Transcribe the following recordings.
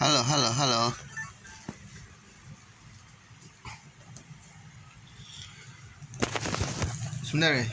Halo, halo, halo. Sebentar ya.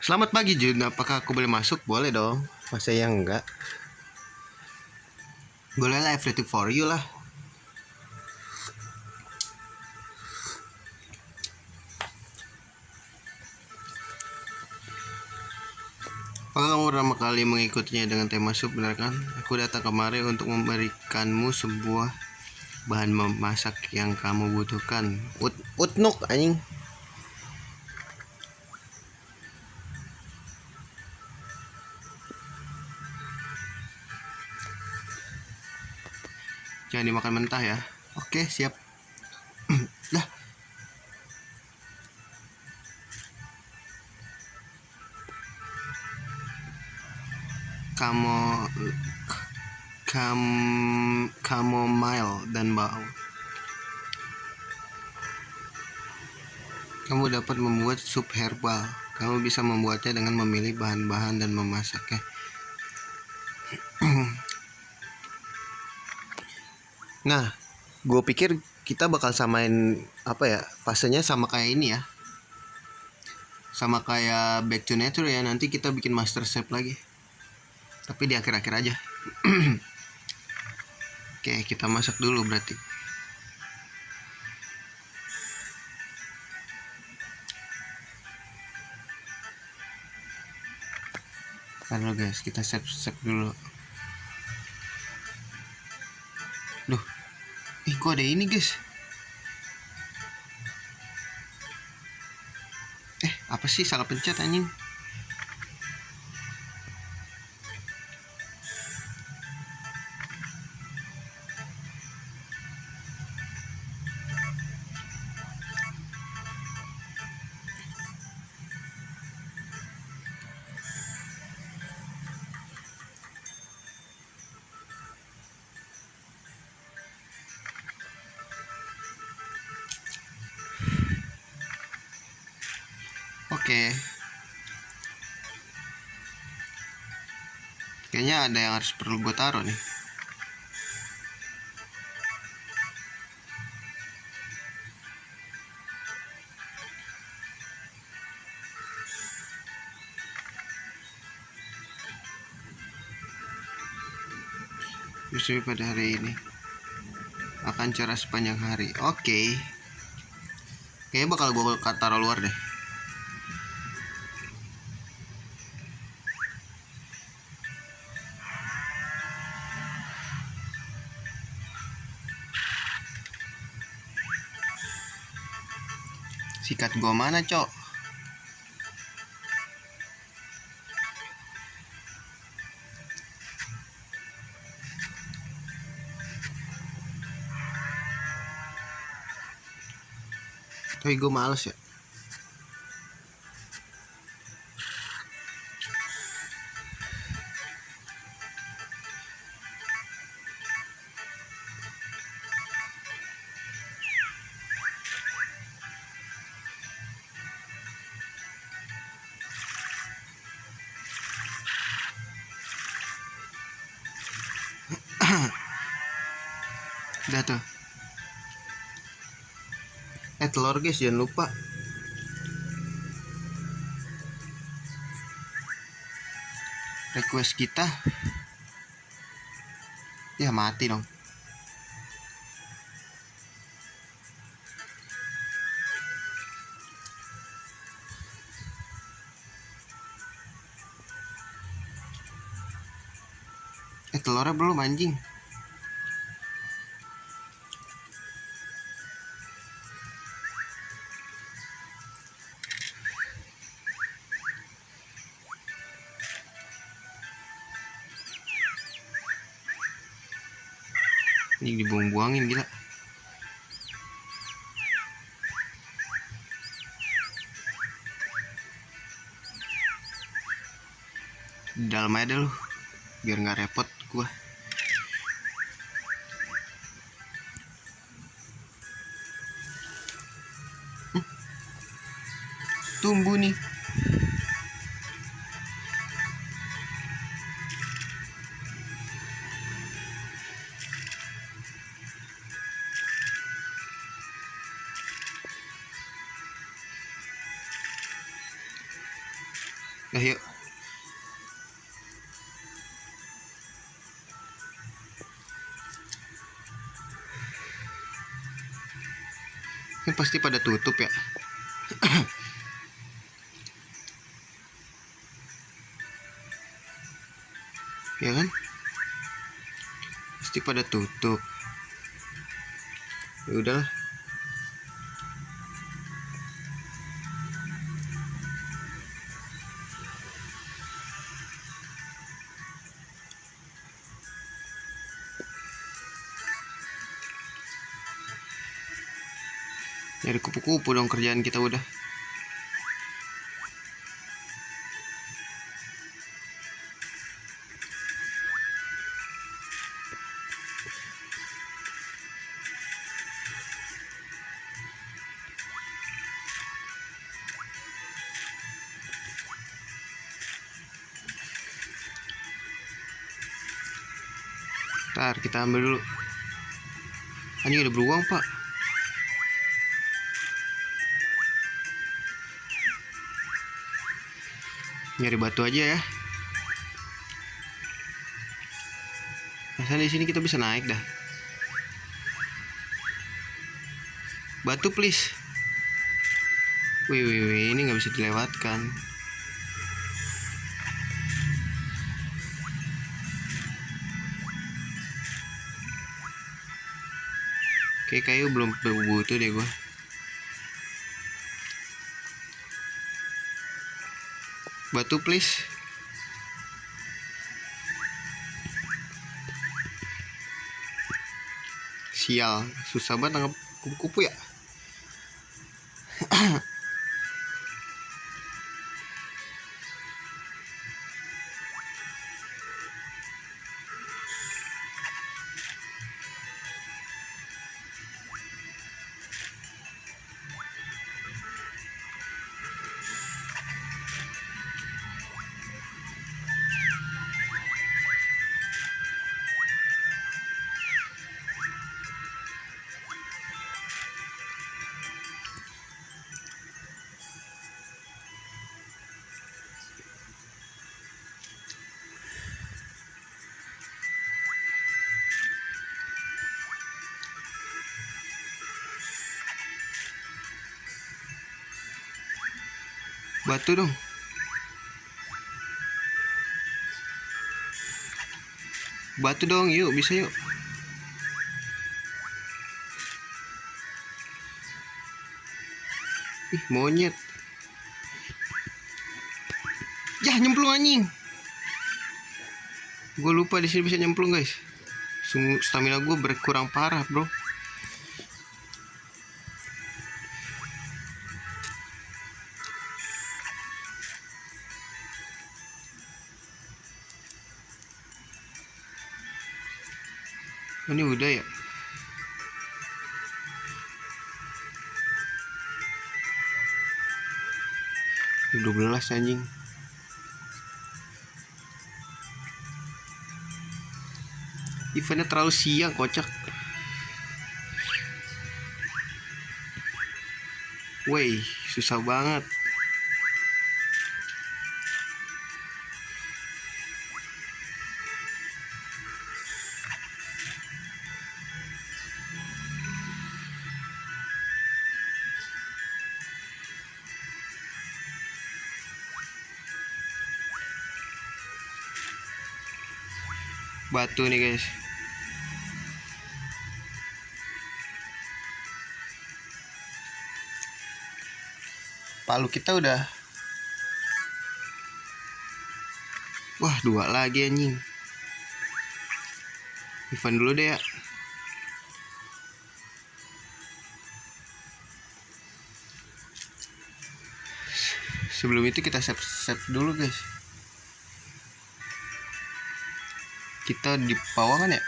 Selamat pagi Jun, apakah aku boleh masuk? Boleh dong, masa yang enggak? Boleh lah, everything for you lah. Apakah kamu pertama kali mengikutinya dengan tema sup, benar kan? Aku datang kemari untuk memberikanmu sebuah bahan memasak yang kamu butuhkan. Utnuk anjing. Jangan dimakan mentah ya. Oke, siap. Lah, kamu chamomile dan bau. Kamu dapat membuat sup herbal. Kamu bisa membuatnya dengan memilih bahan-bahan dan memasaknya. Nah, gue pikir kita bakal samain fasenya sama kayak ini ya, sama kayak Back to Nature ya. Nanti kita bikin Master Chef lagi, tapi di akhir-akhir aja. Oke, kita masak dulu berarti. Halo guys, kita save dulu. Duh, kok ada ini guys? Apa sih, salah pencet anjing. Oke. Kayaknya ada yang harus perlu gue taruh nih. Justru pada hari ini akan cerah sepanjang hari. Oke. Kayaknya bakal gue taruh luar deh. Sikat gue mana, cok? Tapi gue males ya. Udah tuh. Telur guys, jangan lupa. Request kita. Ya mati dong. Telurnya belum anjing. Ini dibuang-buangin gila. Di dalam aja lu, biar nggak repot gua. Tumbuh nih. Nah, yuk. Ini pasti pada tutup ya. Ya kan? Pasti pada tutup. Ya udahlah. Nyari kupu-kupu dong kerjaan kita udah. Ntar kita ambil dulu. Anjing ada beruang pak. Nyari batu aja ya. Masa di sini kita bisa naik dah. Batu please. Wih, ini nggak bisa dilewatkan. Kayak kayu belum butuh deh gua. Batu please. Sial, susah banget nangkep kupu-kupu ya. Batu dong. Batu dong, yuk bisa yuk. Ih, monyet. Ya, nyemplung anjing. Gue lupa di sini bisa nyemplung, guys. Sungguh stamina gue berkurang parah, bro. Ini udah ya. Ini 12 anjing. Eventnya terlalu siang, kocak. Woi, susah banget. Batu nih guys. Palu kita udah. Wah, 2 lagi anjing. Ivan dulu deh ya. Sebelum itu kita save dulu guys. Kita di bawah kan ya?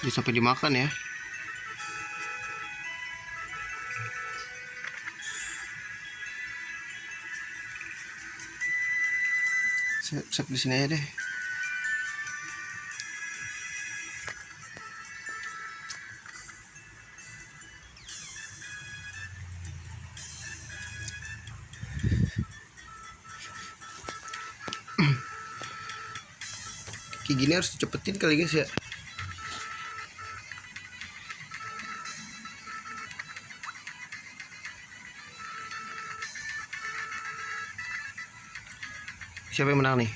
Jangan sampai dimakan ya. Save di sini aja deh. Kayak gini harus dicepetin kali guys ya. Siapa yang menang nih?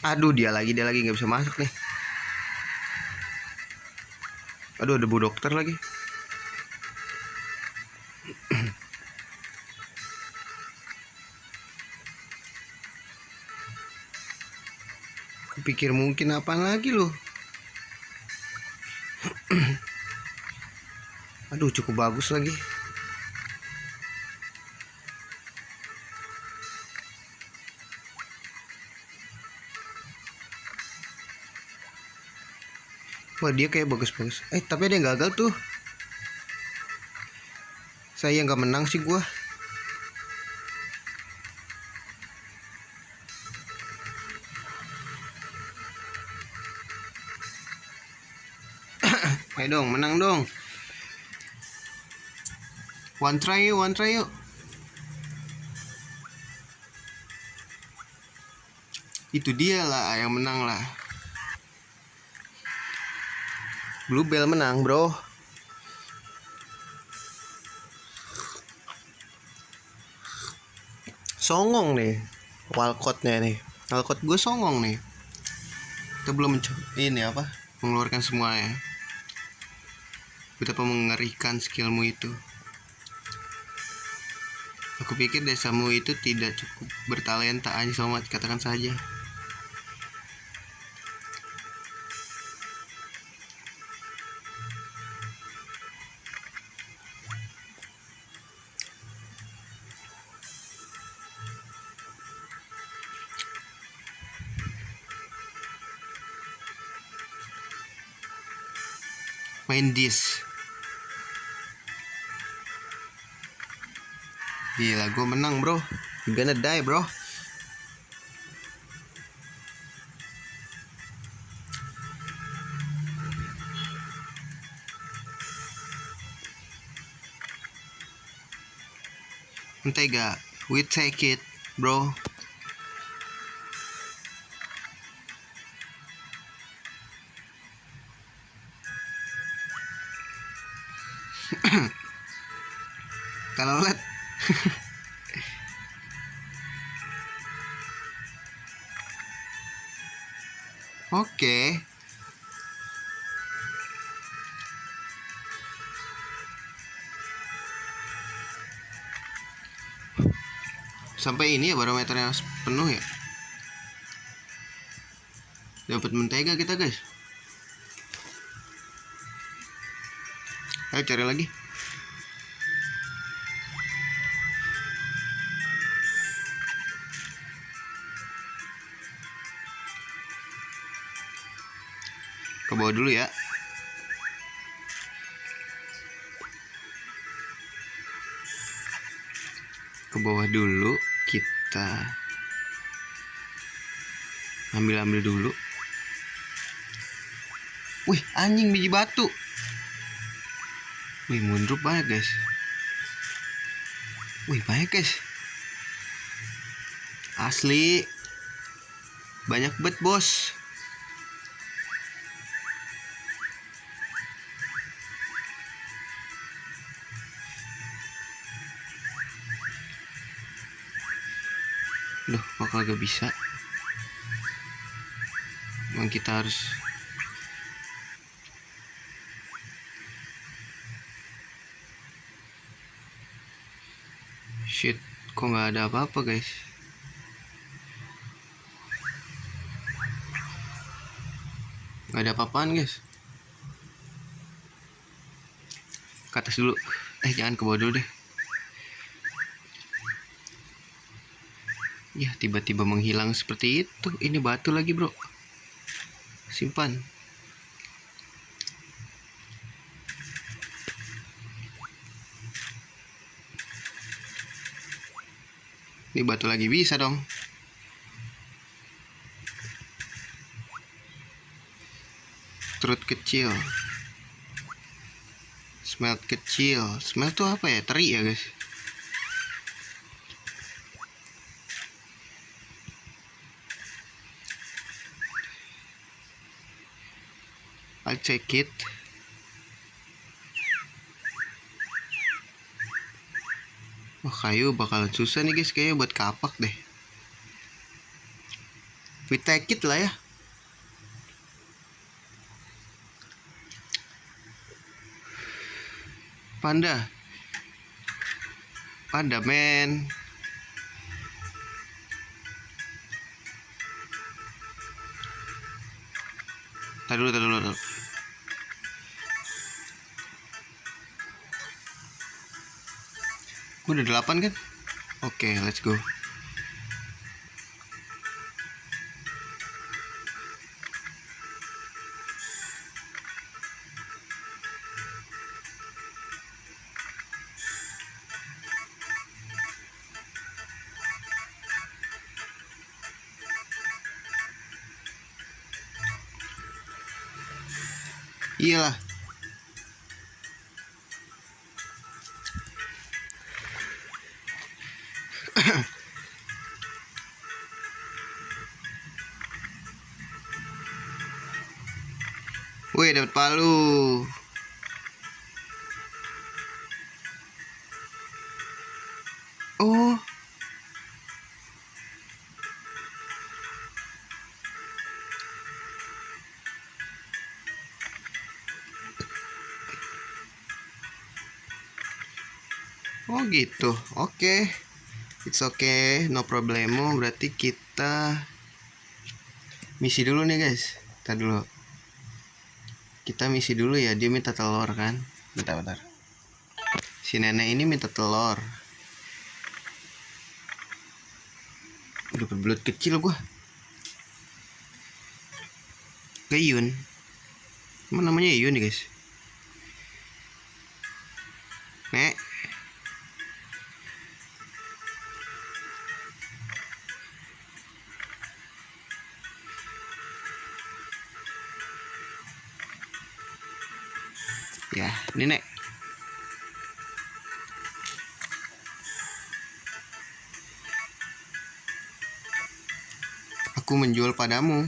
Aduh, dia lagi nggak bisa masuk nih. Aduh, ada bu dokter lagi. Pikir mungkin apaan lagi loh. Aduh, cukup bagus lagi. Wah, dia kayak bagus-bagus. Tapi ada yang gagal tuh. Saya nggak menang sih gua. Ayo dong, menang dong. One try yuk. Itu dia lah yang menang lah. Bluebell menang bro. Songong nih Walcott-nya nih. Walcott gue songong nih. Kita belum mengeluarkan semuanya. Betapa mengerikan skillmu itu. Aku pikir desamu itu tidak cukup bertalenta. Aja Somat, katakan saja. Main dis. Gila, gue menang bro. You gonna die bro. Mentega, we take it bro. Kalau lihat Oke. Sampai ini ya barometernya penuh ya. Dapat mentega kita guys. Ayo cari lagi. Ke bawah dulu ya. bawah dulu, kita ambil dulu. Wih, anjing biji batu. Wih, mundur banyak guys. Wih, banyak guys. Asli banyak bet bos. Loh, kok kagak bisa? Emang kita harus shit, kok nggak ada apa-apa guys? Nggak ada apa-apaan guys. Ke atas dulu. Jangan ke bawah dulu deh. Ya, tiba-tiba menghilang seperti itu. Ini batu lagi bro. Simpan. Ini batu lagi bisa dong. Trut kecil. Smelt kecil. Smelt tuh apa ya? Teri ya guys. I'll take it. Wah, kayu bakalan susah nih guys, kayaknya buat kapak deh. We take it lah ya. Panda men. Tar dulu. Gue udah 8 kan? Oke, let's go. Iyalah. Wih, dapat palu. Oh. Oh gitu. Oke. It's okay, no problemo. Berarti kita misi dulu nih guys. Kita dulu. Kita misi dulu ya. Dia minta telur kan. Bentar. Si nenek ini minta telur. Udah berbelut kecil gua. Ke Yun. Emang namanya Yun nih guys. Nek. Ya, ini nek. Aku menjual padamu.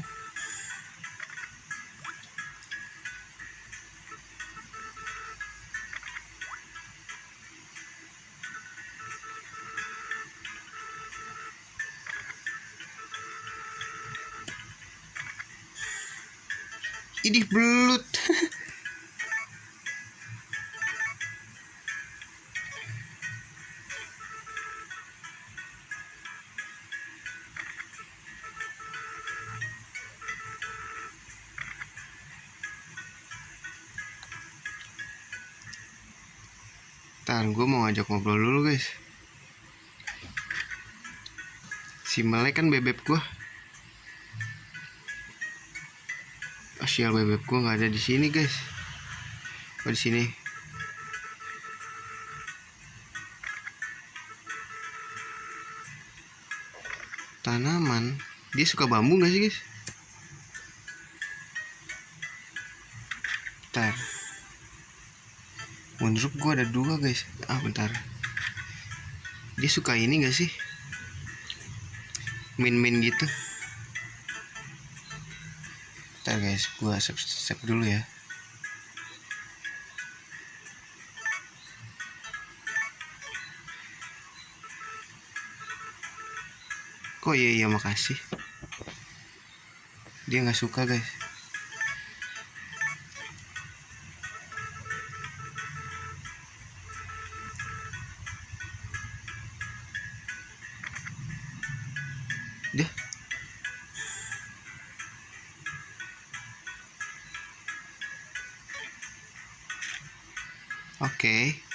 Idih belut. Tahan, gue mau ngajak ngobrol dulu guys. Si Melek kan bebek gue. Sial, bebek gue nggak ada di sini guys. Oh, di sini. tanaman. Dia suka bambu gak sih guys? Bentar, menurut gue ada 2 guys. Bentar, dia suka ini gak sih, min gitu. Bentar guys, gue save dulu ya. Kok iya makasih. Dia nggak suka guys. Dia oke.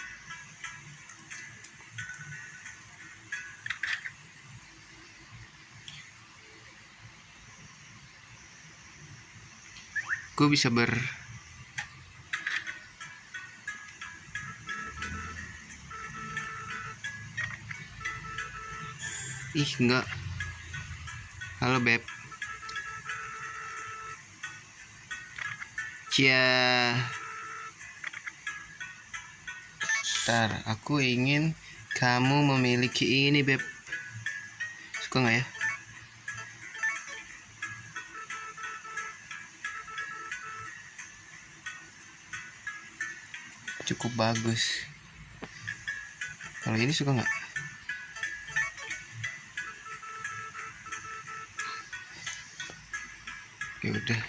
Gue bisa enggak. Halo beb. Cia. Ntar, aku ingin kamu memiliki ini beb. Suka nggak ya? Cukup bagus. Kalau ini suka nggak? Ya udah,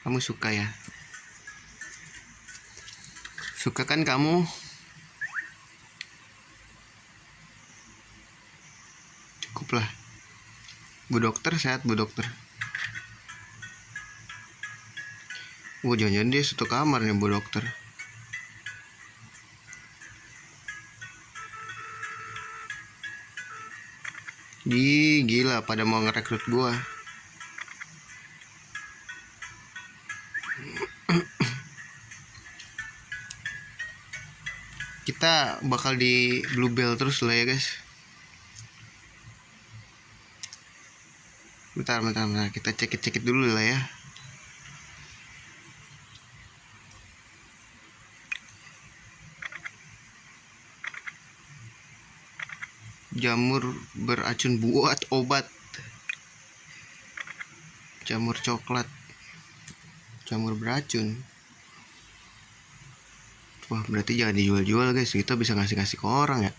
kamu suka ya? Suka kan kamu? Cukup lah. Bu dokter sehat, bu dokter. Jangan-jangan dia satu kamar nih bu dokter. Gila pada mau ngerekrut gua. Kita bakal di Bluebell terus lah ya guys. Bentar, kita cekit dulu lah ya. Jamur beracun buat obat. Jamur coklat. Jamur beracun. Wah, berarti jangan dijual-jual guys. Kita bisa ngasih-ngasih ke orang ya.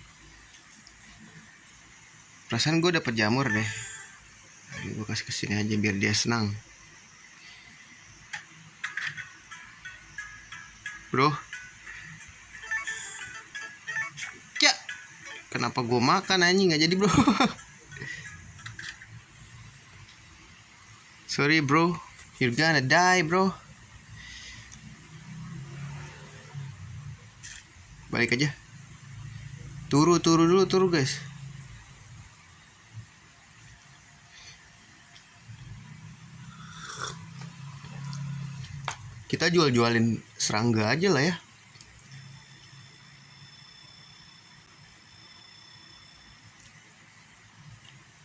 Perasaan gue dapet jamur deh. Gue kasih kesini aja biar dia senang. Bro. Ya. Kenapa gue makan anjing gak jadi bro. Sorry bro. You're gonna die bro. Balik aja. Turu dulu guys. Kita jual-jualin serangga aja lah ya.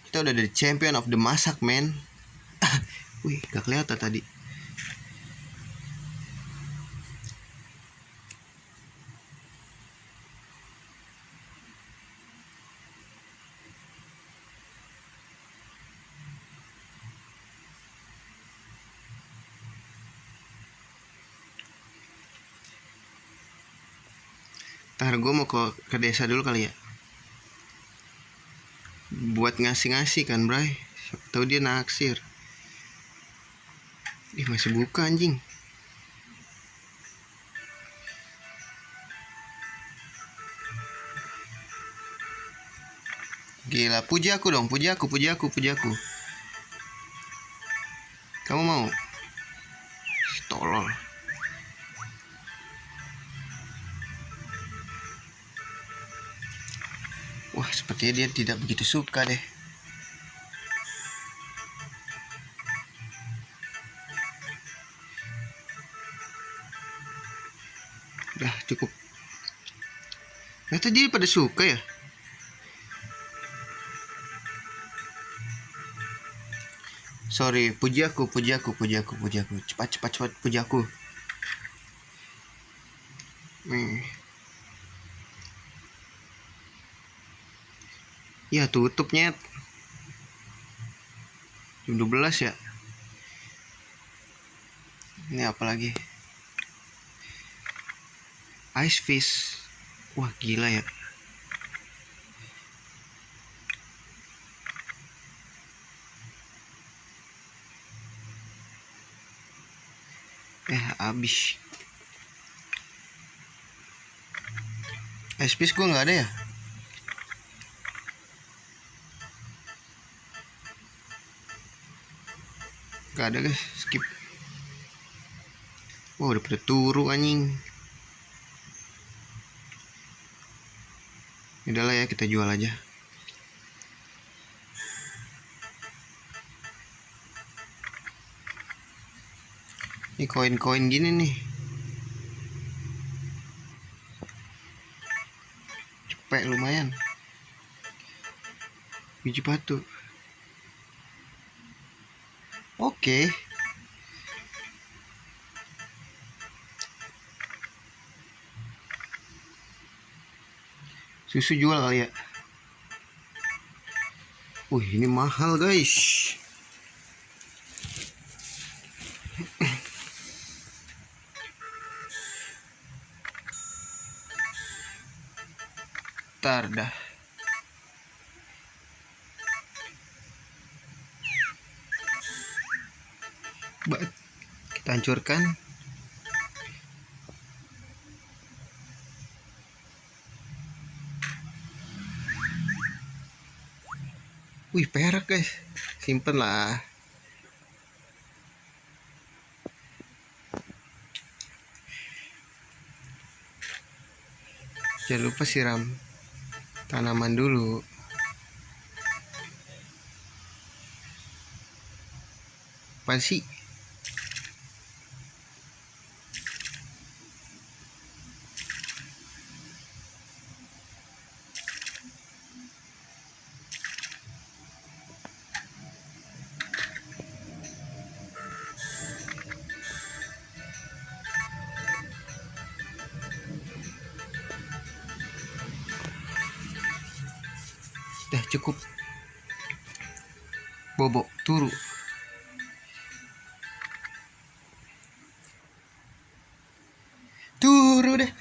Kita udah jadi champion of the masak man. Wih, gak kelihatan tadi. Ntar gue mau ke desa dulu kali ya. Buat ngasih-ngasih kan bray. Siapa tahu dia naksir. Masih buka anjing. Gila, puji aku dong, puji aku. Kamu mau? Tolol. Wah, sepertinya dia tidak begitu suka deh. Udah cukup. Ternyata dia pada suka ya. Sorry, puji aku. Cepat, puji aku. Ya, tutupnya jam 12 ya. Ini apa lagi? Ice fish. Wah, gila ya. Habis. Ice fish gue nggak ada ya. Gak ada guys, skip. Wah, udah pada turu anjing. Udahlah ya, kita jual aja. Ini koin-koin gini nih. Cepet lumayan. Biji batu. Oke. Susu jual kali ya. Ini mahal guys. Ntar dah. Kita hancurkan. Perak guys. Simpen lah. Jangan lupa siram tanaman dulu. Apa sih? Dah cukup. Bobo, turu. Turu deh.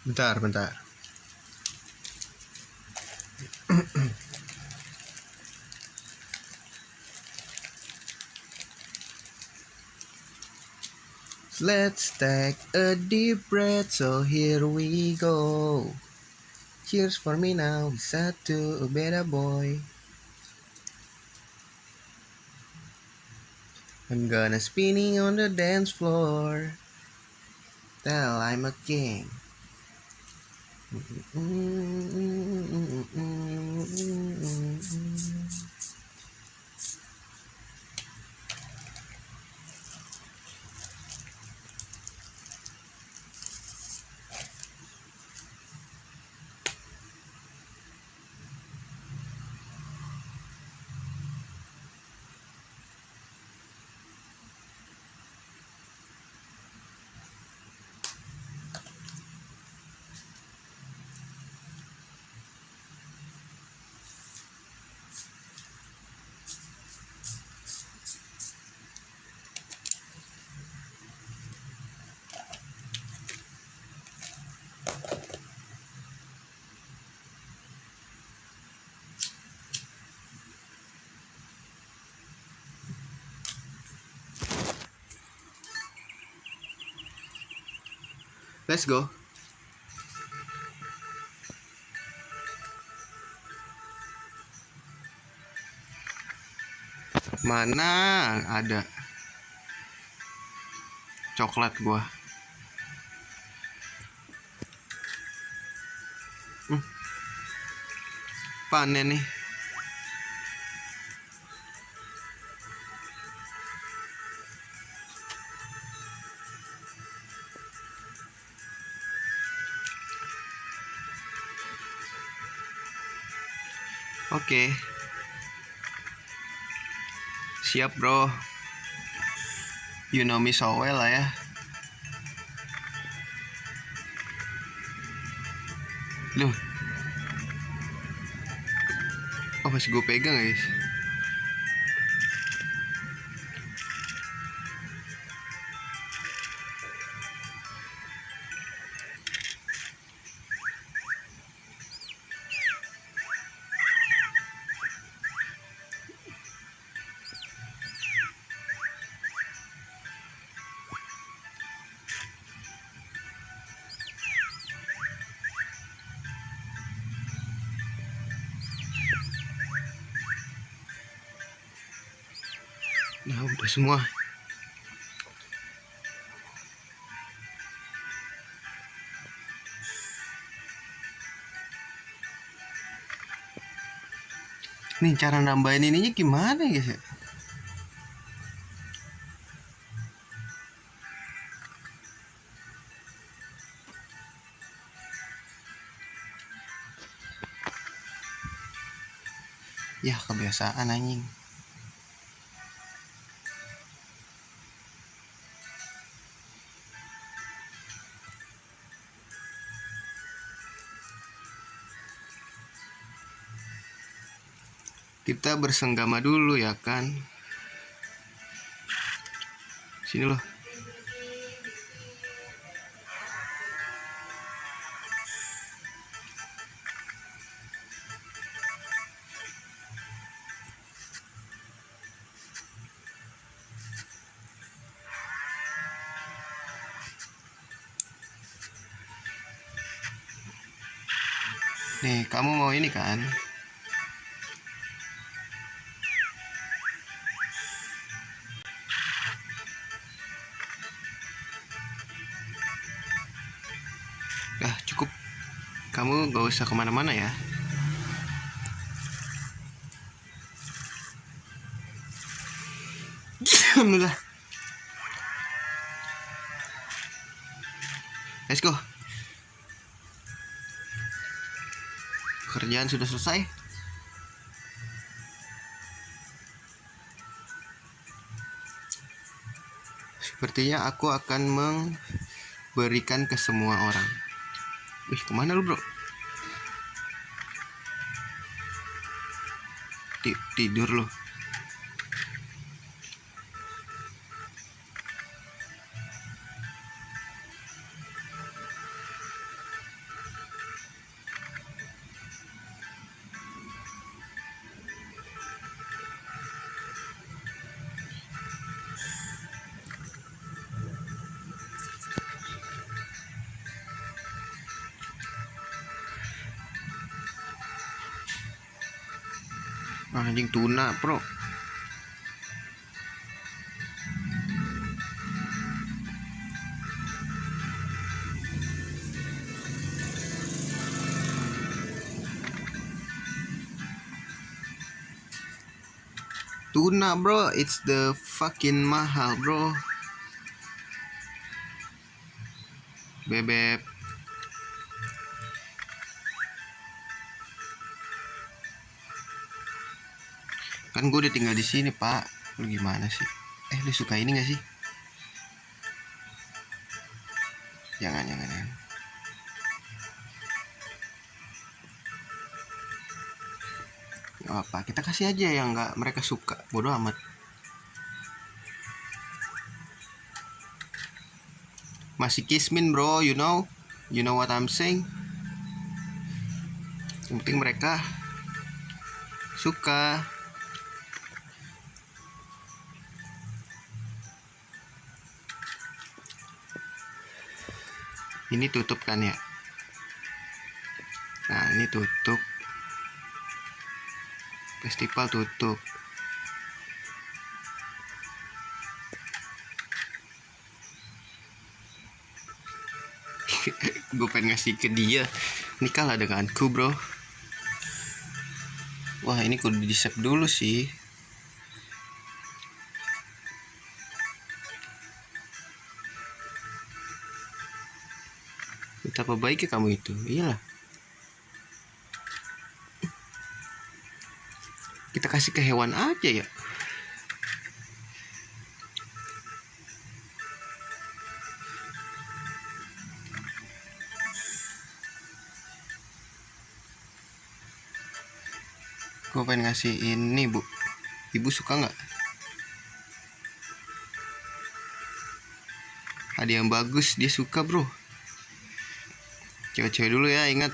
Bentar. Let's take a deep breath, so here we go. Cheers for me now, set to a better boy. I'm gonna spinning on the dance floor. Tell I'm a king. Let's go. Mana ada coklat gua. Panen nih. Oke. Siap bro. You know me so well lah ya. Loh. Oh masih gue pegang guys. Nah udah semua. Nih cara nambahin ininya gimana guys ya? Ya kebiasaan anjing. Kita bersenggama dulu ya kan. Sini loh. Nih kamu mau ini kan? Cukup. Kamu gak usah kemana-mana ya. Alhamdulillah. Let's go. Kerjaan sudah selesai. Sepertinya aku akan memberikan ke semua orang. Wih, kemana lu bro? Tidur lu. Anjing tuna bro. Tuna bro, it's the fucking mahal bro. Bebek. Kan gue udah tinggal di sini pak. Lu gimana sih? Lu suka ini gak sih? Jangan. Gak apa, kita kasih aja yang gak mereka suka. Bodoh amat. Masih kismin bro, you know what I'm saying. Yang penting mereka suka. Ini tutup kan ya. Nah ini tutup. Festival tutup. Gue pengen ngasih ke dia. Ini kalah denganku bro. Wah ini kudu di save dulu sih. Betapa baiknya kamu itu. Iyalah. kasih ke hewan aja ya. Gue pengen ngasih ini, Bu. Ibu suka nggak? Hadiah yang bagus, dia suka, bro. Cewek-cewek dulu ya, ingat.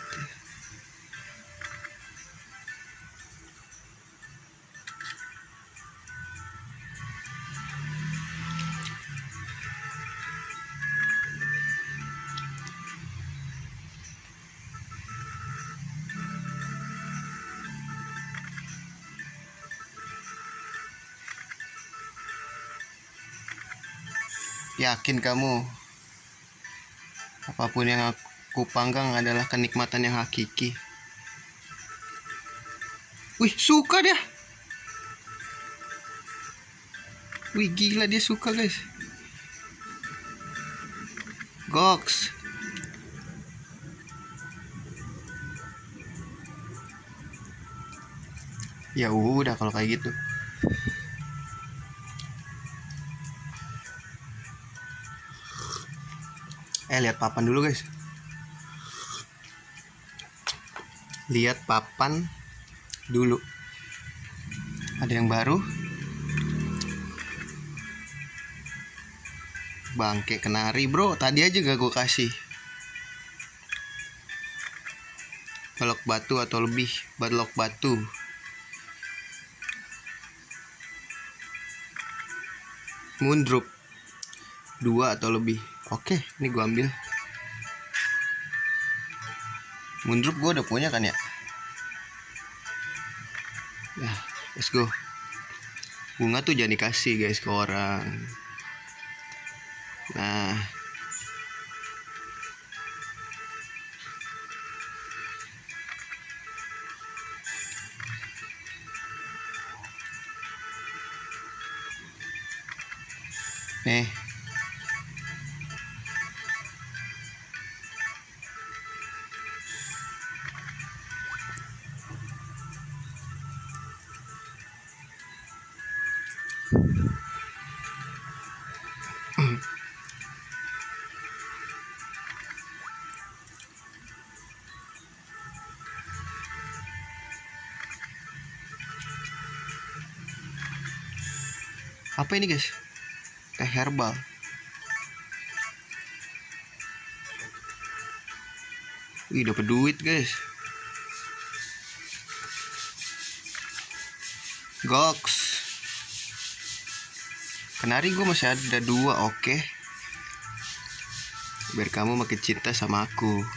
Yakin kamu, apapun yang aku panggang adalah kenikmatan yang hakiki. Wih, suka dia. Wih, gila dia suka, guys. Goks. Ya udah kalau kayak gitu. Lihat papan dulu, guys. Lihat papan dulu. Ada yang baru. Bangke kenari, bro. Tadi aja gak gue kasih. Balok batu atau lebih. Balok batu. Moondrop 2 atau lebih. Oke, ini gue ambil. Moondrop gue udah punya kan ya. Nah, let's go. Bunga tuh jangan dikasih, guys, ke orang. Nah, nih. Apa ini, guys? Teh herbal. Wih, dapet duit, guys. Goks. Kenari gue masih ada 2, oke. Biar kamu makin cinta sama aku.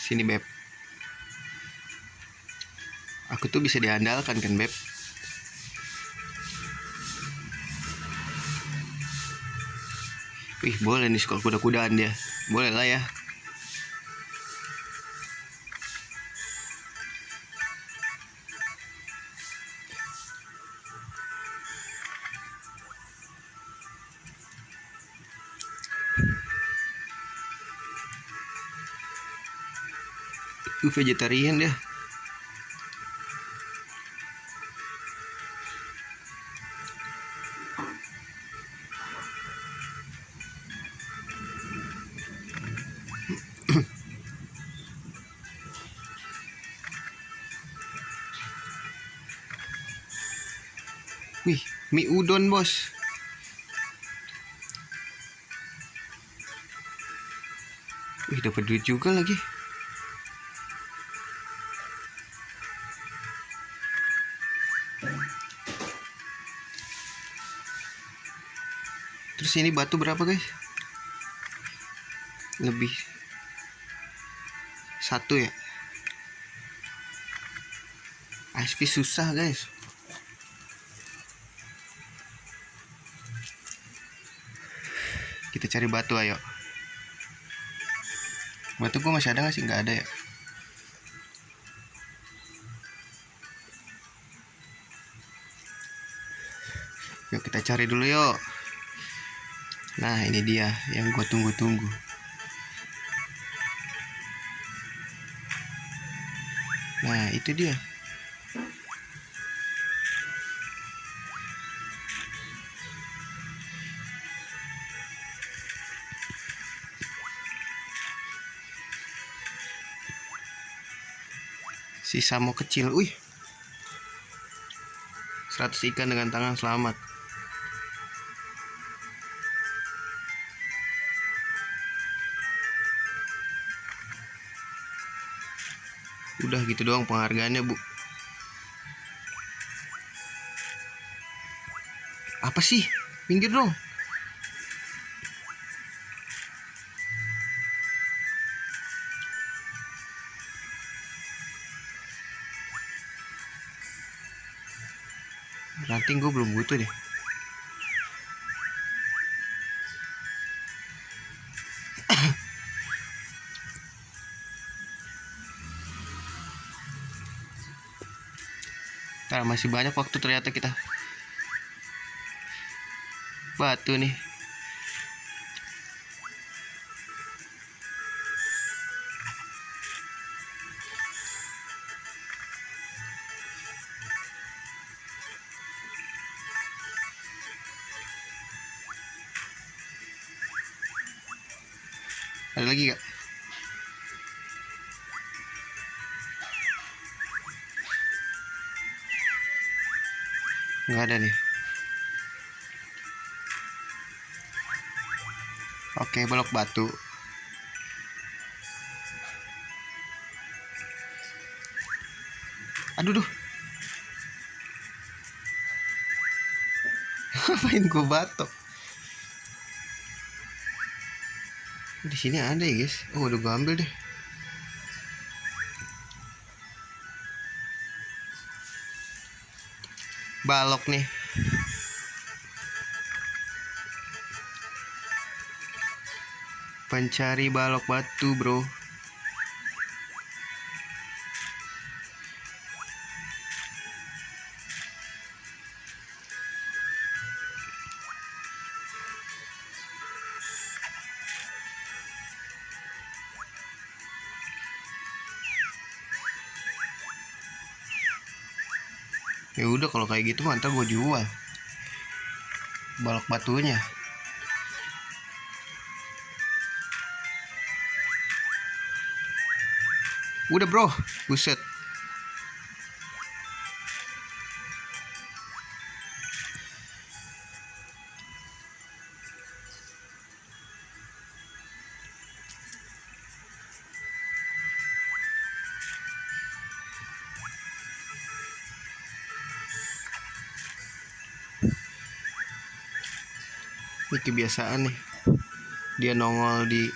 Sini, Beb. Aku tuh bisa diandalkan kan, Beb. Wih, boleh nih sekolah kuda-kudaan dia. Boleh lah ya. Vegetarian dia. Wih, mie udon, bos. Wih, dapat duit juga lagi. Terus ini batu berapa, guys? Lebih 1 ya. ISP susah, guys. Kita cari batu, ayo. Batu gue masih ada gak sih? Nggak ada ya. Yuk kita cari dulu yuk. Nah ini dia yang gue tunggu-tunggu. Nah itu dia. Si Samo kecil. Wih, 100 ikan dengan tangan selamat. Udah gitu doang penghargaannya, Bu. Apa sih? Minggir dong. Ranting gue belum butuh deh. Ntar masih banyak waktu ternyata kita. Batu nih. Ada lagi gak? Nggak ada nih. Oke, balok batu. Aduh duh. Ngapain gue batok? Di sini ada ya guys. Oh udah gue ambil deh. Balok nih. Pencari balok batu bro. Ya udah kalau kayak gitu ntar gue jual balok batunya. Udah bro, buset. Ini kebiasaan nih. Dia nongol di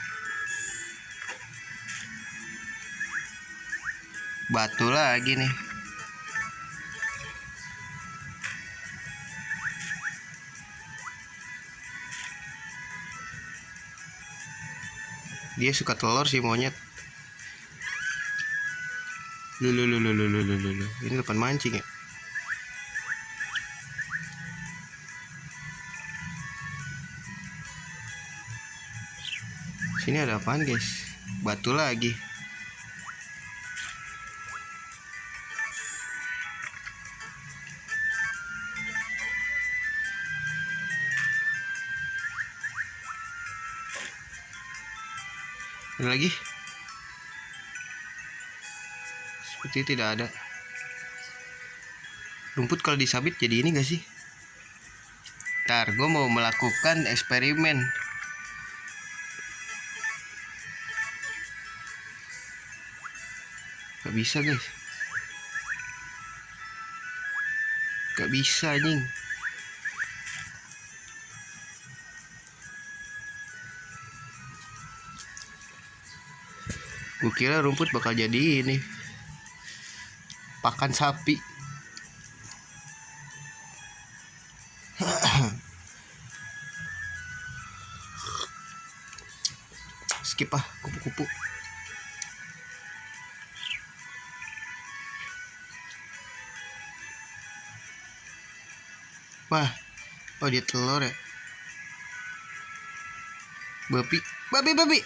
batu lagi nih. Dia suka telur sih monyet. Lulu. Ini depan mancing ya. Sini ada apaan guys? Batu lagi. Ada lagi? Seperti tidak ada. Rumput kalau disabit jadi ini gak sih? Ntar gue mau melakukan eksperimen. Gak bisa guys. Gak bisa anjing. Gue kira rumput bakal jadi ini pakan sapi. Skip ah, kupu-kupu. Wah, oh dia telur ya. Babi, babi, babi.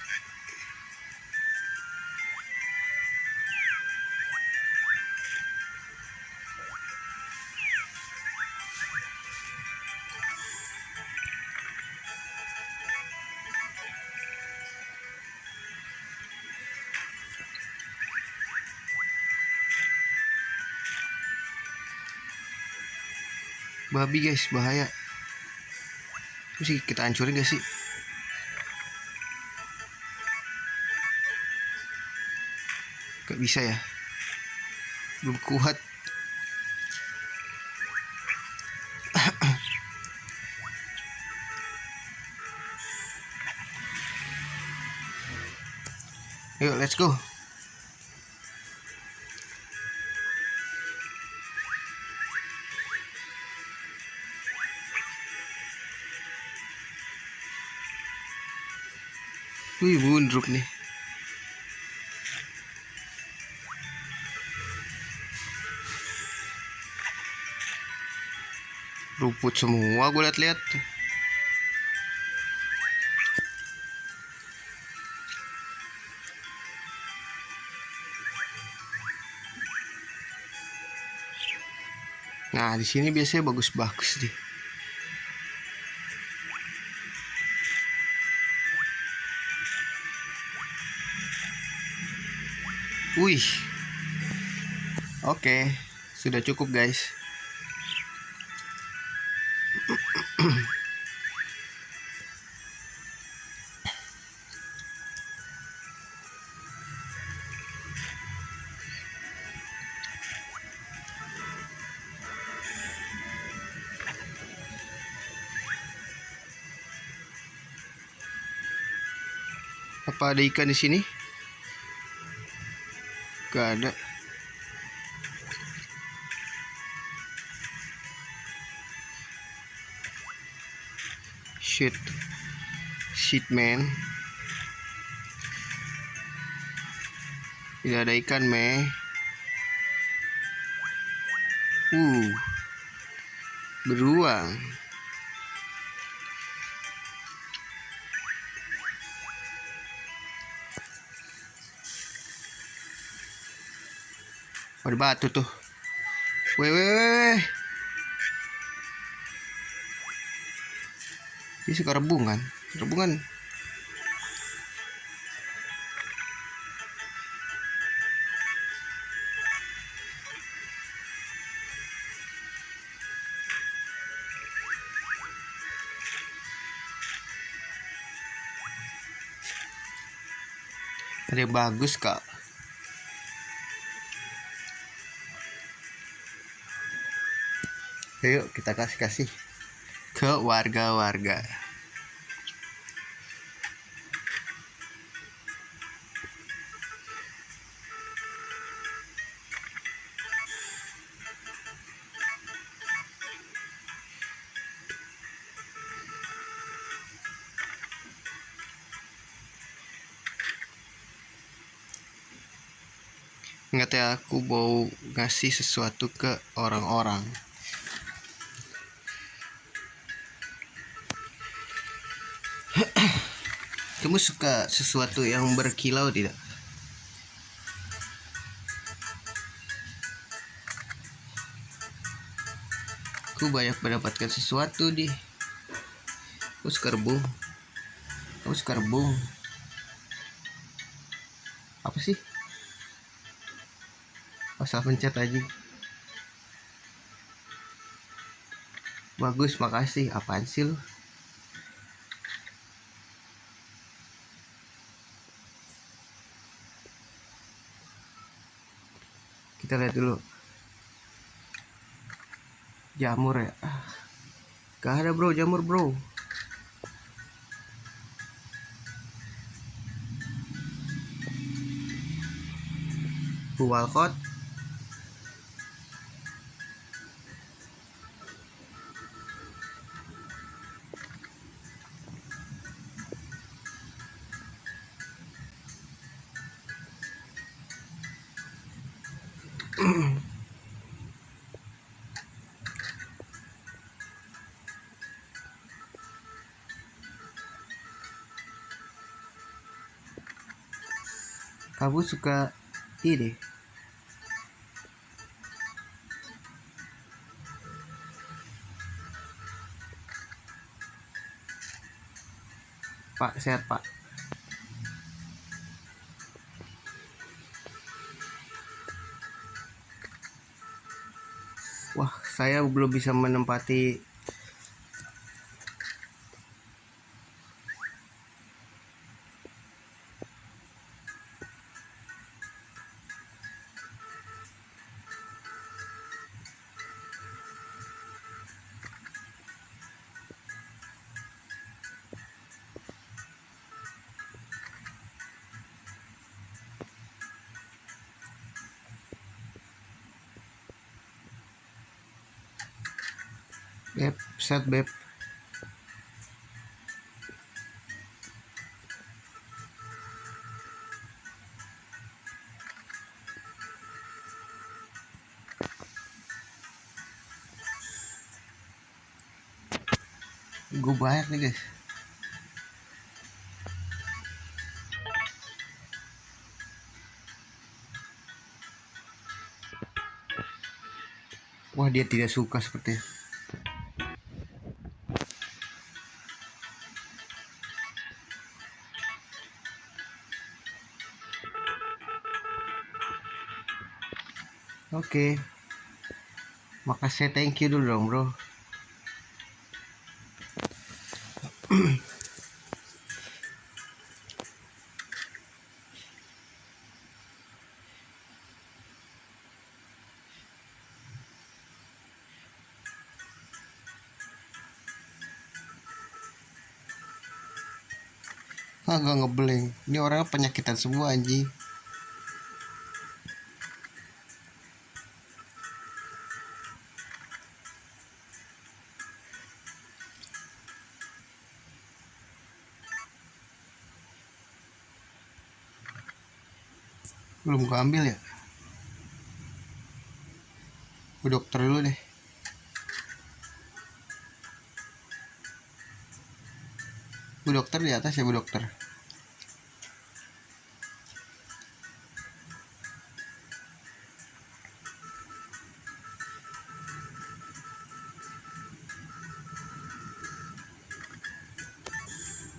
Babi guys, bahaya. Mesti kita hancurin gak sih? Gak bisa ya, belum kuat. Yuk, let's go. Wih, bundruk nih. Rumput semua gue liat-liat. Nah, di sini biasanya bagus-bagus deh. Wih. Oke, sudah cukup guys. Apa ada ikan di sini? Gak ada. Shit man. Tidak ada ikan meh. Beruang. Ada batu tuh. Weh. Ini suka rebungan. Ada yang bagus kak. Ayo kita kasih ke warga-warga. Ingat ya, aku mau ngasih sesuatu ke orang-orang. Kamu suka sesuatu yang berkilau tidak? Aku banyak mendapatkan sesuatu di. Aku suka rebung. Apa sih? Salah pencet aja. Bagus, makasih. Apaan sih lu? Kita lihat dulu. Jamur ya. Gak ada bro, jamur bro. Walcott. Kamu suka ini? Pak, sehat Pak. Wah, saya belum bisa menempati Beb, set Beb. Gue banyak nih guys. Wah, dia tidak suka sepertinya. Oke. Makasih, thank you dulu dong bro. Agak ngeblank. Ini orangnya penyakitan semua anjing. Belum gua ambil ya. Bu dokter dulu deh. Bu dokter di atas ya bu dokter.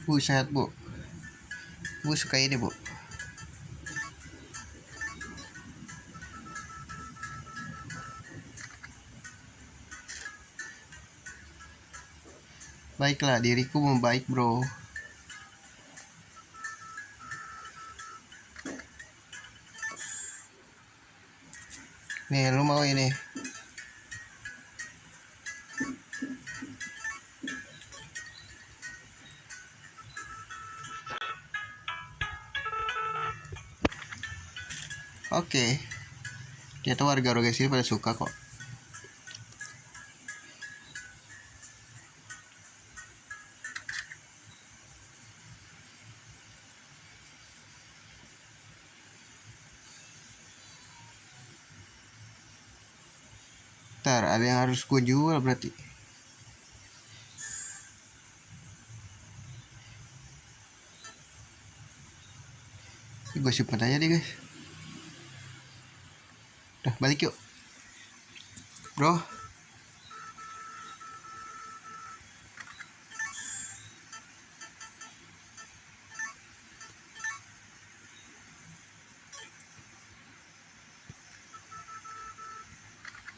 Bu sehat bu. Bu suka ini bu. Baiklah, diriku membaik bro. Nih lu mau ini? Oke. Ternyata warga Roges sini pada suka kok. Ntar ada yang harus gue jual berarti. Gue simpan aja deh guys. Udah balik yuk bro.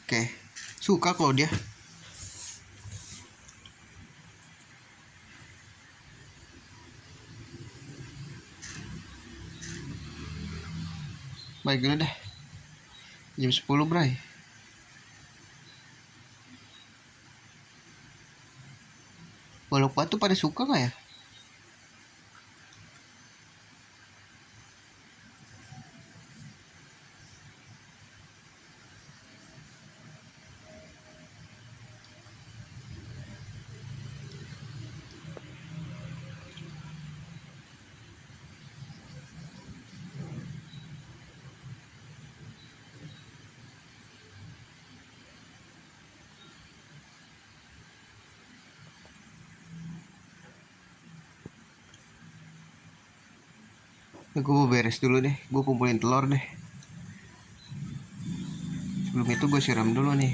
Oke, suka kok dia. Baik dulu deh. Jam 10 bray. Walaupun tuh pada suka gak ya? Gue mau beres dulu deh, gue kumpulin telur deh. Sebelum itu gue siram dulu nih.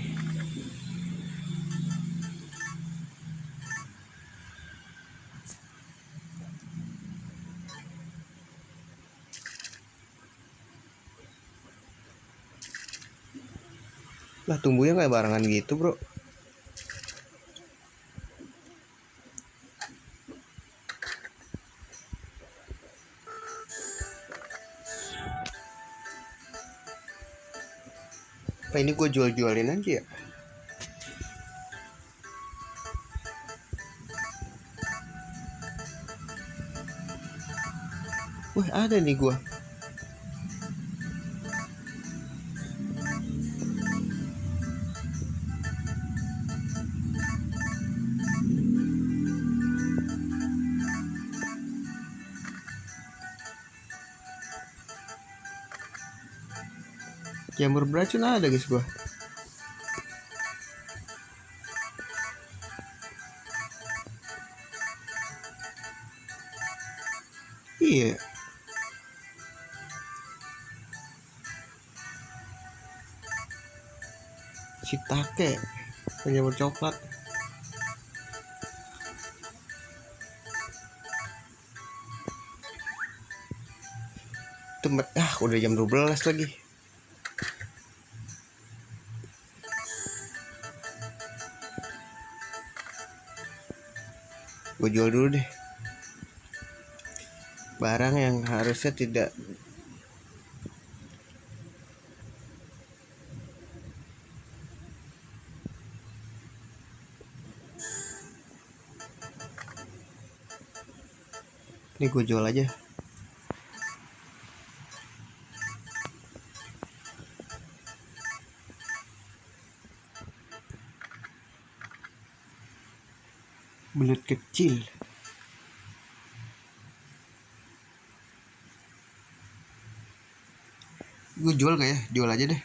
Lah tumbuhnya kayak barengan gitu bro. Apa ini gue jual-jualin aja ya? Wah ada nih gue. Jamur beracun ada guys gue. Iya. Shiitake, jamur coklat. Tempat udah jam 12 lagi. Gue jual dulu deh barang yang harusnya tidak. Ini gue jual aja. Belut kecil. Gue jual gak ya? Jual aja deh.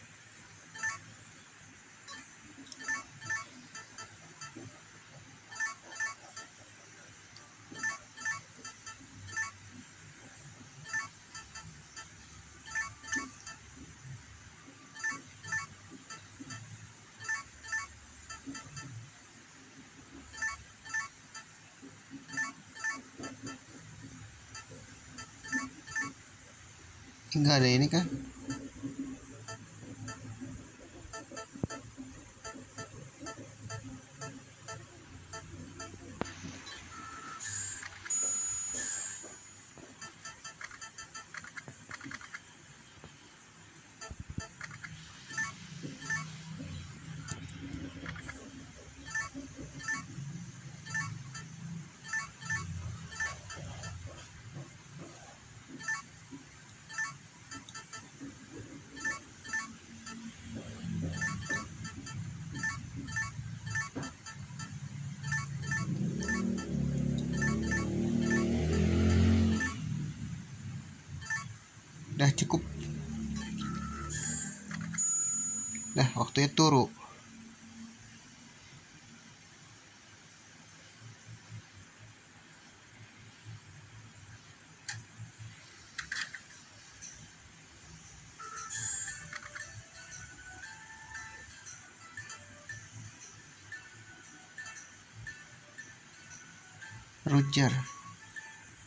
Enggak ada ini kan? Dah cukup. Dah waktunya turu.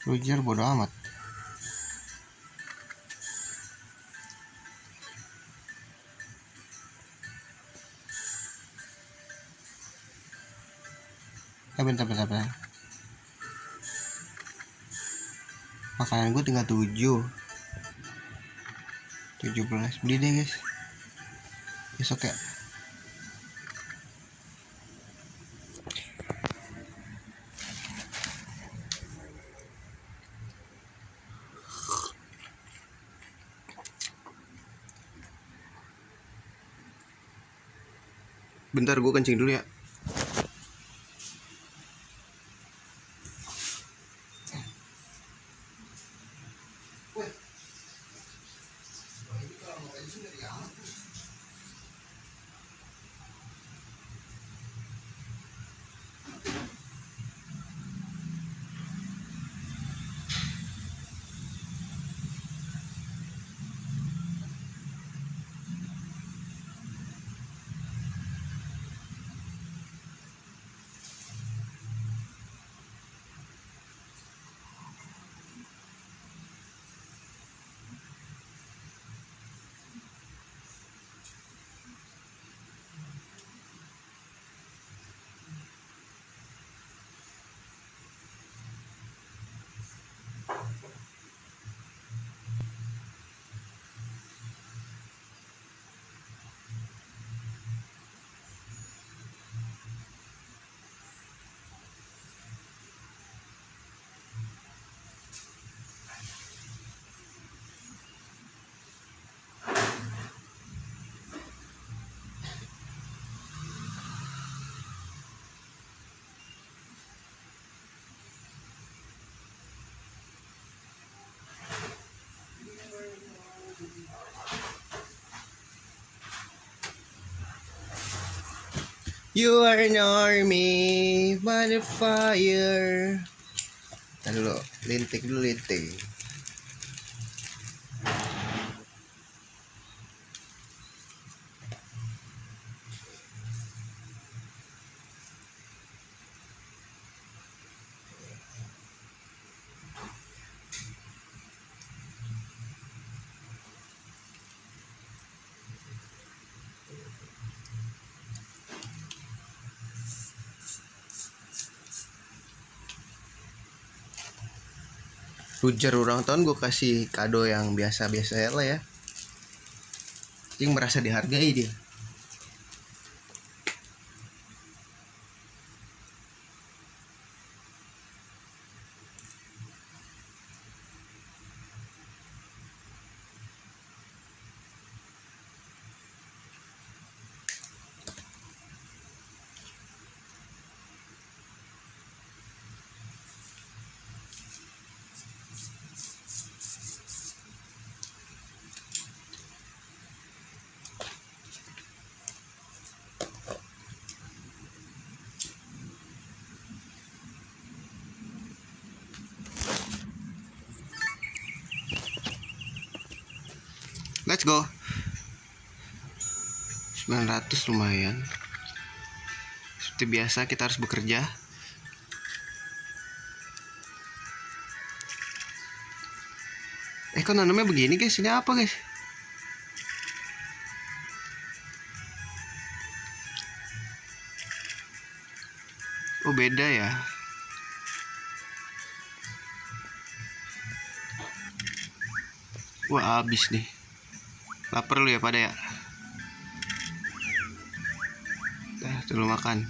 Roger bodo amat. Bentar. Makanan gue tinggal 17. Beli deh guys. Besok ya. Bentar gue kencing dulu ya. You are an army, motherfire. Tadi dulu, linting dulu linting. Rujar ulang tahun gue kasih kado yang biasa-biasa ya lah ya. Yang merasa dihargai dia. Let's go. 900 lumayan. Seperti biasa kita harus bekerja. Kok nanamnya begini guys? Ini apa guys? Oh beda ya. Wah habis nih. Lapar lu ya pada ya. Dulu makan.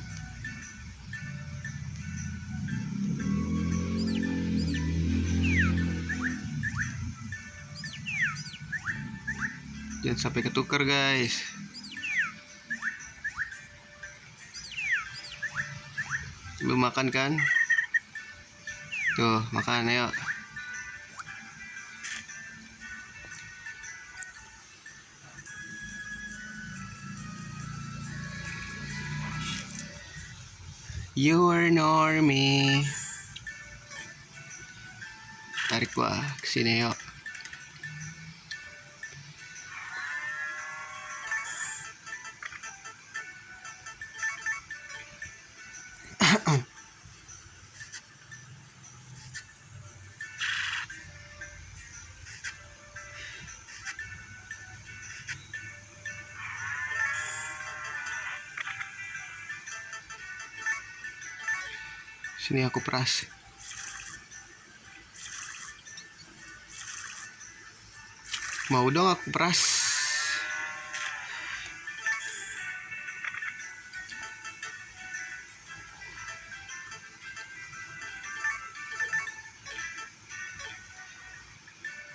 Jangan sampai ketukar guys. Lu makan kan? Tuh makan ayo. You are an army. Tarik gua kesini yuk. Sini aku peras. Mau dong aku peras.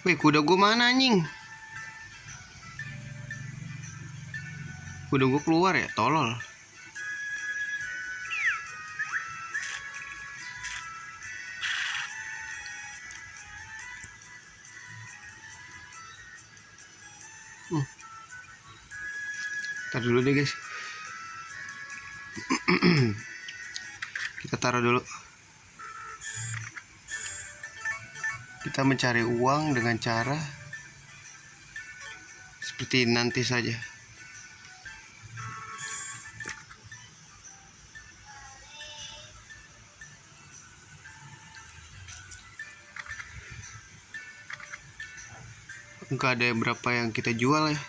Wih, kuda gue mana anjing? Kuda gue keluar ya, tolol. Ntar dulu deh guys. Kita taruh dulu. Kita mencari uang dengan cara seperti nanti saja. Enggak ada berapa yang kita jual ya.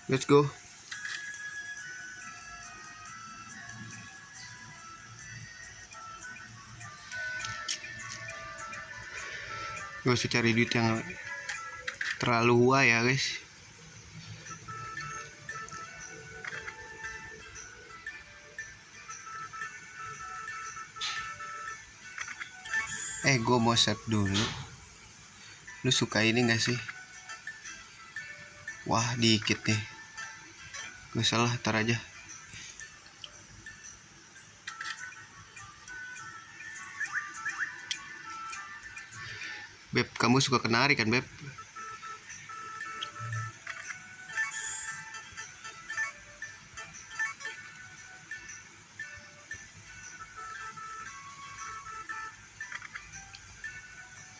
Let's go. Gak usah cari duit yang terlalu hua ya guys. Gue mau set dulu. Lu suka ini gak sih? Wah dikit nih. Gak salah, tar aja. Beb, kamu suka kenari kan, Beb?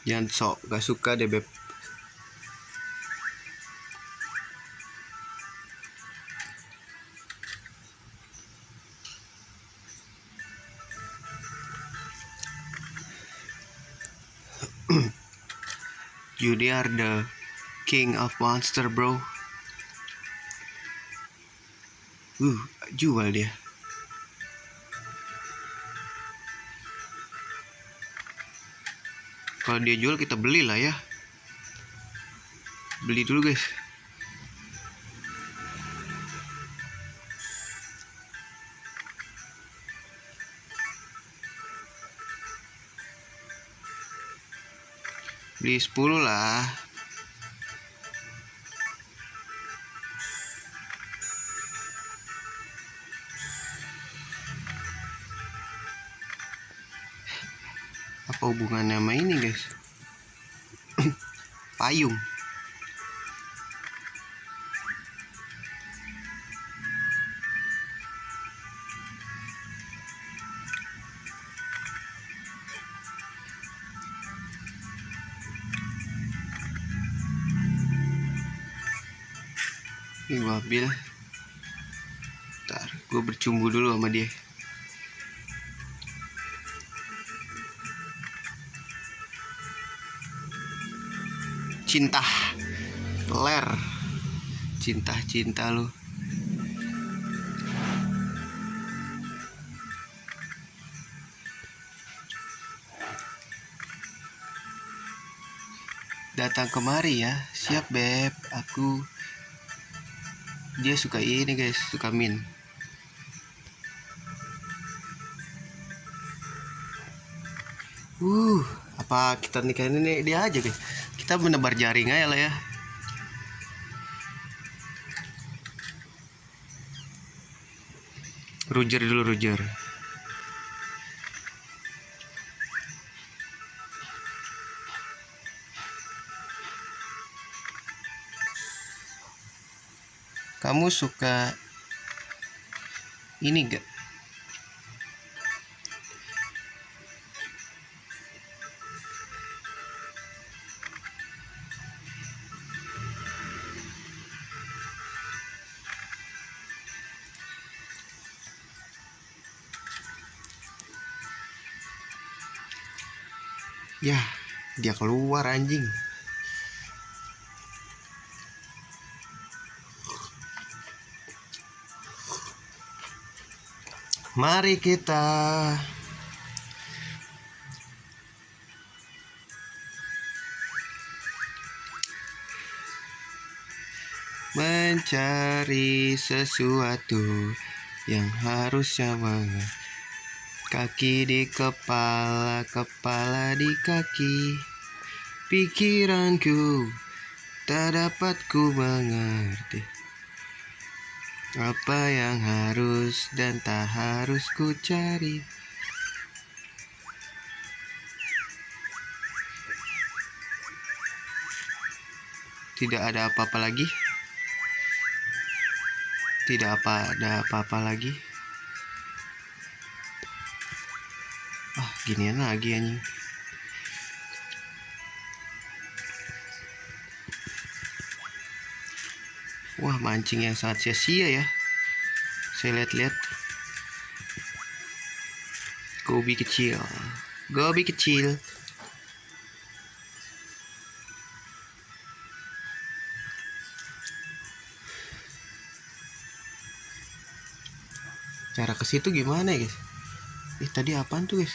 Jangan sok gak suka deh, Beb. You are the king of monster, bro. Jual dia. Kalau dia jual kita beli lah ya. Beli dulu, guys. Beli 10 lah. Apa hubungannya sama ini, guys? Payung. Ini gue ambil. Ntar gue bercumbu dulu sama dia. Cinta ler. Cinta lu. Datang kemari ya. Siap, Beb. Dia suka ini, guys, suka min. Apa kita nikahin ini dia aja, guys. Kita menebar jaring aja lah ya. Roger dulu, Roger. Kamu suka ini gak? Ya, dia keluar anjing. Mari kita mencari sesuatu yang harusnya banget. Kaki di kepala, kepala di kaki. Pikiranku tak dapat ku mengerti apa yang harus dan tak harus ku cari. Tidak ada apa-apa lagi. Tidak ada apa-apa lagi. Ginian lagi anjing. Wah, mancing yang sangat sia-sia ya. Saya lihat-lihat. Gobi kecil. Cara ke situ gimana ya, guys? Tadi apaan tuh, guys?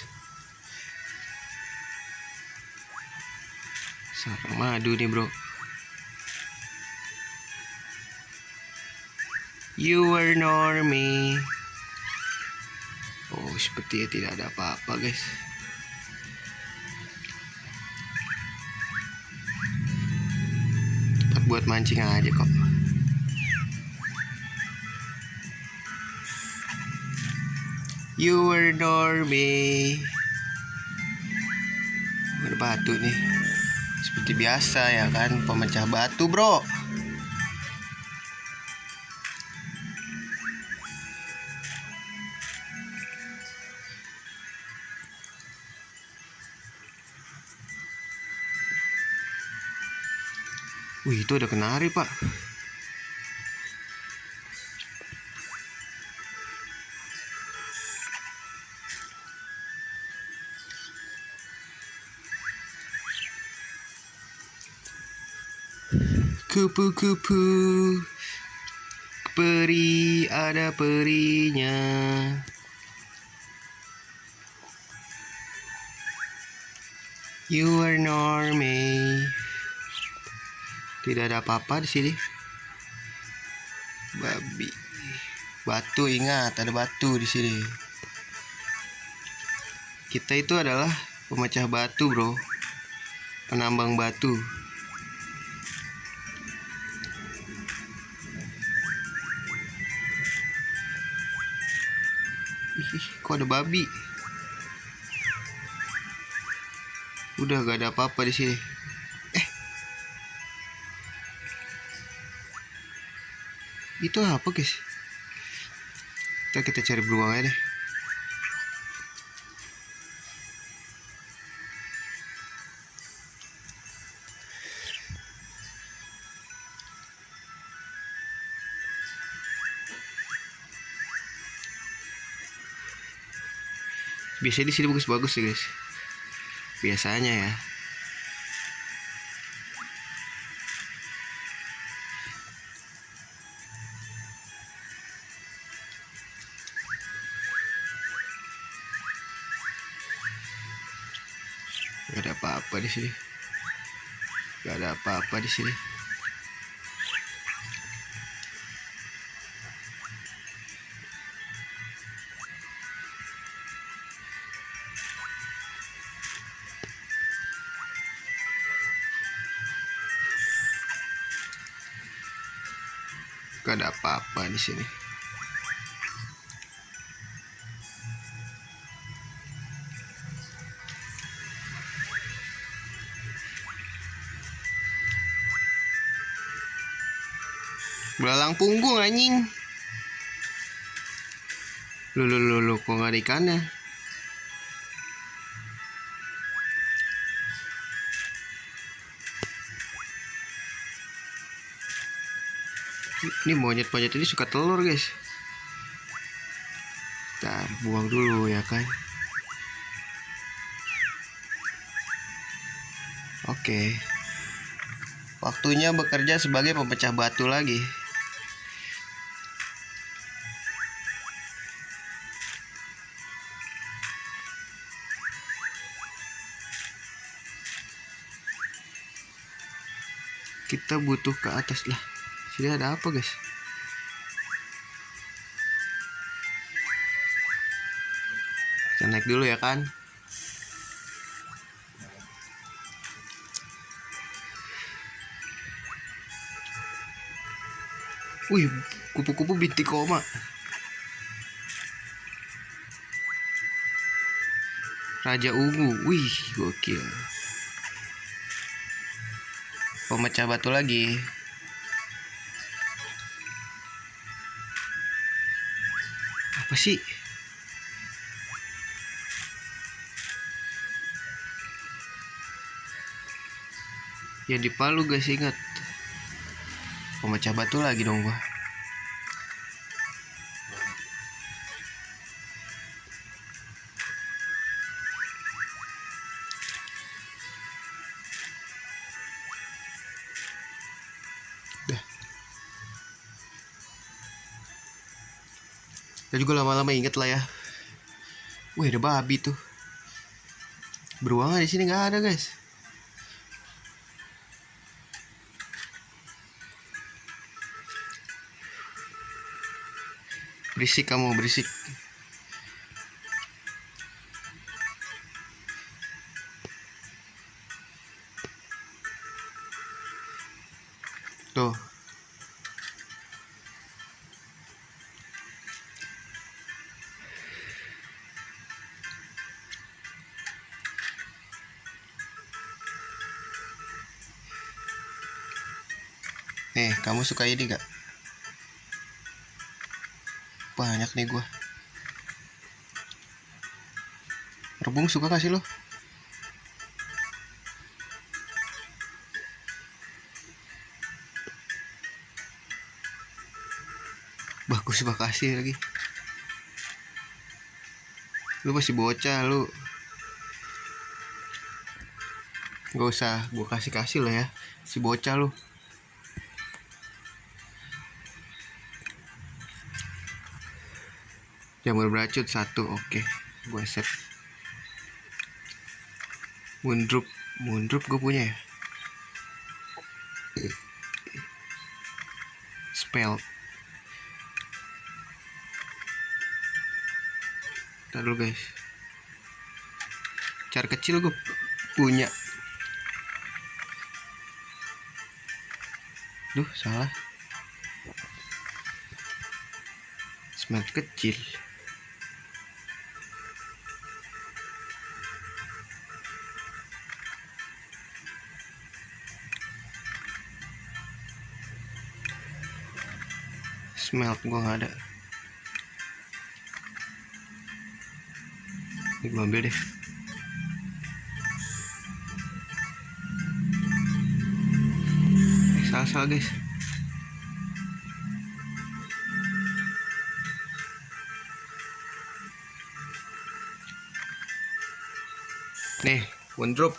Sarang madu nih, bro. You were normie. Oh, sepertinya tidak ada apa-apa, guys. Tempat buat mancing aja kok. You were normie. Ada batu nih. Seperti biasa ya kan, pemecah batu bro. Wih, itu ada kenari pak. Kupu-kupu, peri, ada perinya. You are Normie. Tidak ada apa-apa di sini. Babi. Batu, ingat ada batu di sini. Kita itu adalah pemecah batu, bro. Penambang batu. Ih, kok ada babi? Udah gak ada apa-apa di sini. Itu apa, guys? Kita cari beruang aja deh. Biasanya di sini bagus-bagus ya, guys. Biasanya ya. Gak ada apa-apa di sini. Gak ada apa-apa di sini. Gak ada apa-apa di sini. Belalang punggung anjing. Lu kok gak ada ikannya? Ini monyet-monyet ini suka telur, guys. Ntar buang dulu ya kan. Oke. Waktunya bekerja sebagai pemecah batu lagi. Kita butuh ke atas lah. Sini ada apa, guys? Kita naik dulu ya kan. Wih, kupu-kupu bintik koma. Raja ungu. Wih, gokil. Pemecah batu lagi. Apa sih? Yang di Palu, guys, ingat. Pemecah batu lagi dong gua. Dah. Dan juga lama-lama inget lah ya. Wih, ada babi tuh. Beruang di sini nggak ada, guys. Berisik kamu, berisik. Tuh. Kamu suka ini gak? Banyak nih gua. Rebung suka gak sih lo? Bagus, makasih lagi. Lu masih bocah lu. Gak usah gua kasih lo ya. Si bocah lu. Jamur beracun 1, oke. Gua set. Moondrop gue punya ya. Spell. Ntar dulu guys. Cara kecil gue punya. Duh, salah. Smelt kecil. Smelt gue gak ada. Ini gue ambil deh. Salah guys. Nih, one drop.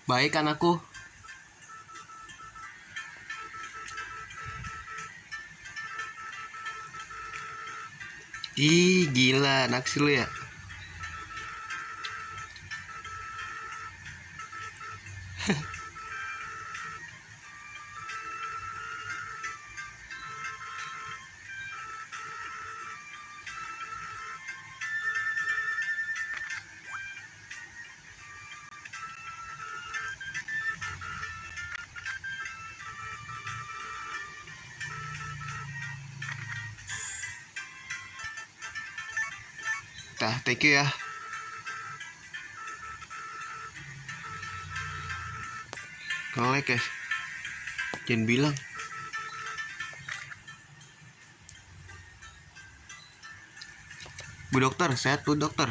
Baik anakku. Ih, gila, naksir lu ya. Thank you ya. Nge-like guys. Jangan bilang. Bu dokter, sehat bu dokter.